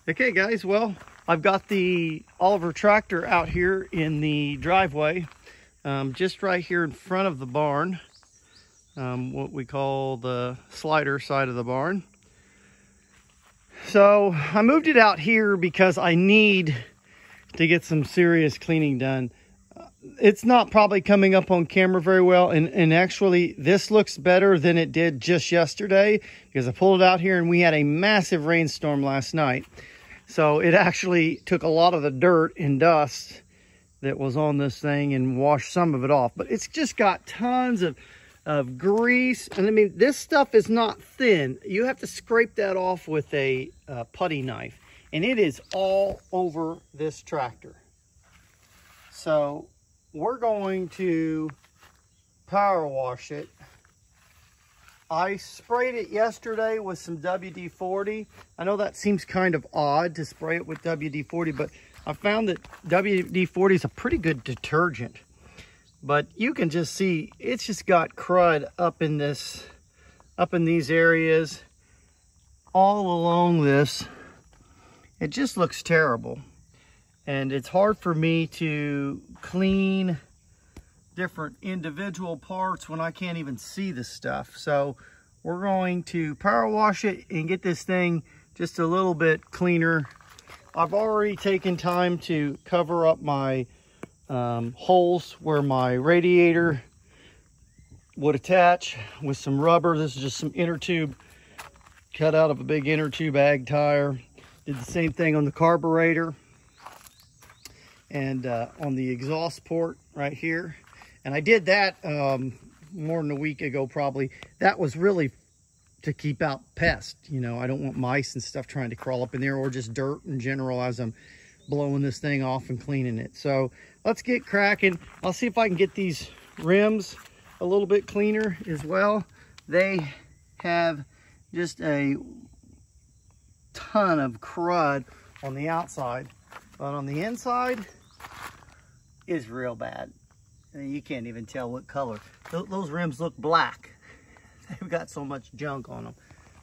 Okay guys, well, I've got the Oliver tractor out here in the driveway, just right here in front of the barn, what we call the slider side of the barn. So I moved it out here because I need to get some serious cleaning done. It's not probably coming up on camera very well, and actually this looks better than it did just yesterday because I pulled it out here and we had a massive rainstorm last night. So it actually took a lot of the dirt and dust that was on this thing and washed some of it off. But it's just got tons of grease. And I mean, this stuff is not thin. You have to scrape that off with a putty knife. And it is all over this tractor. So we're going to power wash it. I sprayed it yesterday with some WD-40. I know that seems kind of odd to spray it with WD-40, but I found that WD-40 is a pretty good detergent. But you can just see it's just got crud up in these areas, all along this. It just looks terrible. And it's hard for me to clean different individual parts when I can't even see the stuff. So we're going to power wash it and get this thing just a little bit cleaner. I've already taken time to cover up my holes where my radiator would attach with some rubber. This is just some inner tube cut out of a big inner tube ag tire. Did the same thing on the carburetor and on the exhaust port right here. And I did that more than a week ago probably. That was really to keep out pests. You know, I don't want mice and stuff trying to crawl up in there, or just dirt in general as I'm blowing this thing off and cleaning it. So let's get cracking. I'll see if I can get these rims a little bit cleaner as well. They have just a ton of crud on the outside, but on the inside is real bad. You can't even tell what color. Those rims look black. They've got so much junk on them.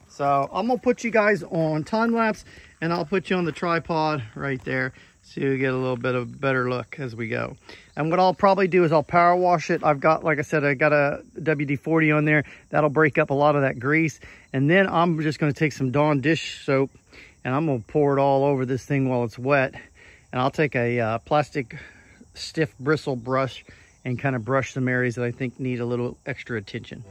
So I'm gonna put you guys on time lapse, and I'll put you on the tripod right there so you get a little bit of better look as we go. And what I'll probably do is I'll power wash it. I've got, like I said, I got a WD-40 on there. That'll break up a lot of that grease. And then I'm just gonna take some Dawn dish soap and I'm gonna pour it all over this thing while it's wet. And I'll take a plastic stiff bristle brush and kind of brush some areas that I think need a little extra attention.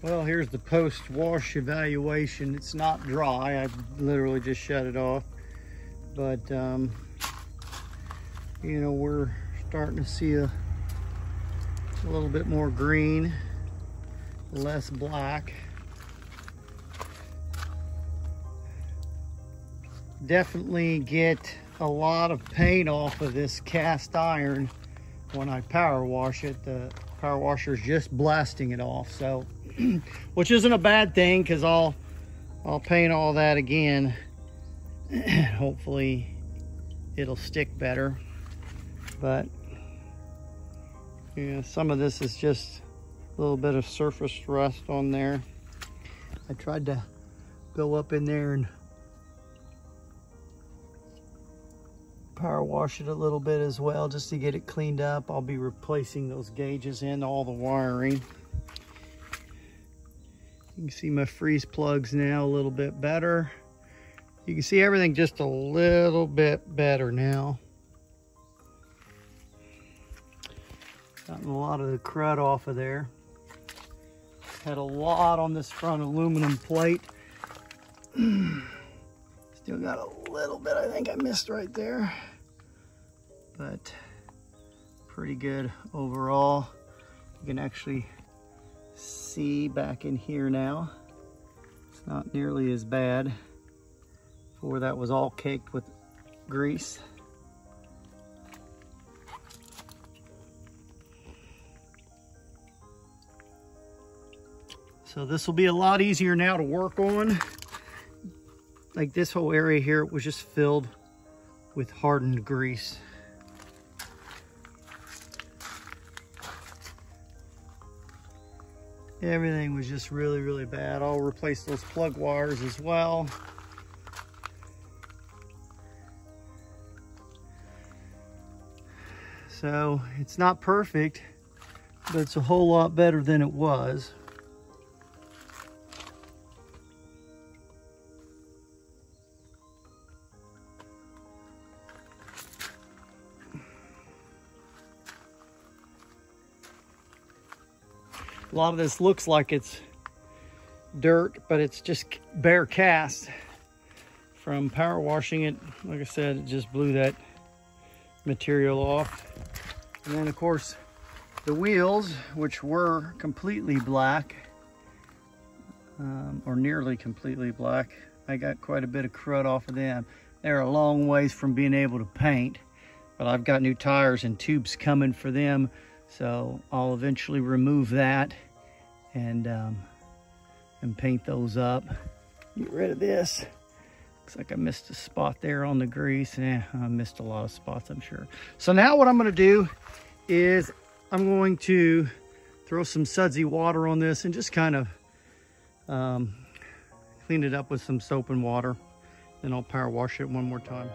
Well, here's the post-wash evaluation. It's not dry. I literally just shut it off. But, you know, we're starting to see a little bit more green, less black. Definitely get a lot of paint off of this cast iron when I power wash it. The power washer is just blasting it off, so which isn't a bad thing because I'll paint all that again. Hopefully it'll stick better. But yeah, some of this is just a little bit of surface rust on there. I tried to go up in there and power wash it a little bit as well just to get it cleaned up. I'll be replacing those gauges and all the wiring. You can see my freeze plugs now a little bit better. You can see everything just a little bit better now. Gotten a lot of the crud off of there. Had a lot on this front aluminum plate. Still got a little bit I think I missed right there. But pretty good overall. You can actually see back in here now. It's not nearly as bad. Before that was all caked with grease. So this will be a lot easier now to work on. Like this whole area here was just filled with hardened grease. Everything was just really, really bad. I'll replace those plug wires as well. So it's not perfect, but it's a whole lot better than it was. A lot of this looks like it's dirt, but it's just bare cast from power washing it. Like I said, it just blew that material off. And then of course the wheels, which were completely black, or nearly completely black, I got quite a bit of crud off of them. They're a long ways from being able to paint, but I've got new tires and tubes coming for them, so I'll eventually remove that and paint those up. Get rid of this. Looks like I missed a spot there on the grease. I missed a lot of spots, I'm sure. So now what I'm gonna do is I'm going to throw some sudsy water on this and just kind of clean it up with some soap and water. Then I'll power wash it one more time.